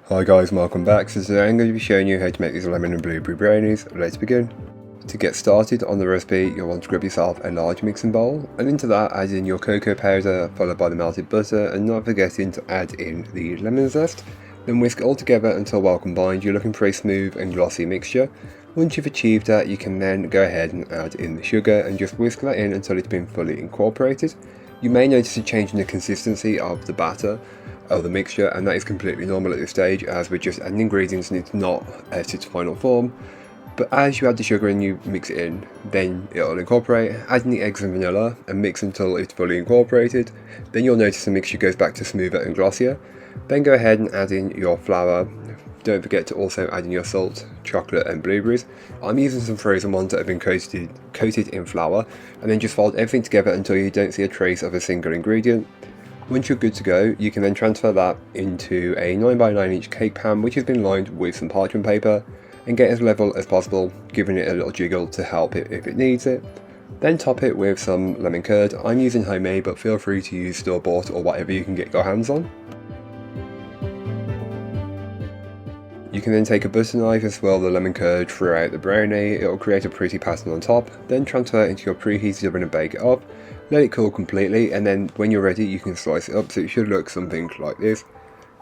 Hi guys, welcome back. So today I'm going to be showing you how to make these lemon and blueberry brownies. Let's begin. To get started on the recipe, you'll want to grab yourself a large mixing bowl, and into that add in your cocoa powder followed by the melted butter, and not forgetting to add in the lemon zest. Then whisk it all together until well combined. You're looking for a smooth and glossy mixture. Once you've achieved that, you can then go ahead and add in the sugar and just whisk that in until it's been fully incorporated. You may notice a change in the consistency of the batter of the mixture, and that is completely normal at this stage as we're just adding ingredients and it's not at its final form. But as you add the sugar and you mix it in, then it'll incorporate. Add in the eggs and vanilla and mix until it's fully incorporated. Then you'll notice the mixture goes back to smoother and glossier. Then go ahead and add in your flour. Don't forget to also add in your salt, chocolate and blueberries. I'm using some frozen ones that have been coated in flour, and then just fold everything together until you don't see a trace of a single ingredient. Once you're good to go, you can then transfer that into a 9x9 inch cake pan which has been lined with some parchment paper, and get as level as possible, giving it a little jiggle to help it if it needs it. Then top it with some lemon curd. I'm using homemade, but feel free to use store-bought or whatever you can get your hands on. You can then take a butter knife and swirl the lemon curd throughout the brownie. It will create a pretty pattern on top. Then transfer it into your preheated oven and bake it up. Let it cool completely, and then when you're ready you can slice it up so it should look something like this.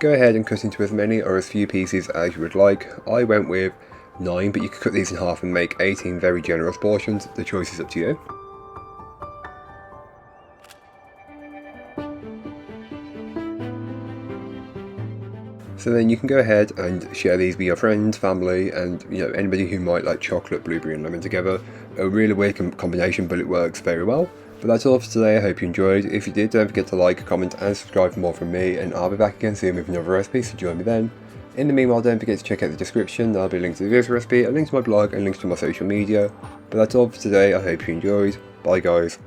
Go ahead and cut into as many or as few pieces as you would like. I went with 9, but you could cut these in half and make 18 very generous portions. The choice is up to you. So then you can go ahead and share these with your friends, family, and anybody who might like chocolate, blueberry and lemon together. A really weird combination, but it works very well. But that's all for today. I hope you enjoyed. If you did, don't forget to like, comment and subscribe for more from me, and I'll be back again soon with another recipe, so join me then. In the meanwhile, don't forget to check out the description. There'll be links to this recipe, a link to my blog and links to my social media. But that's all for today. I hope you enjoyed. Bye guys.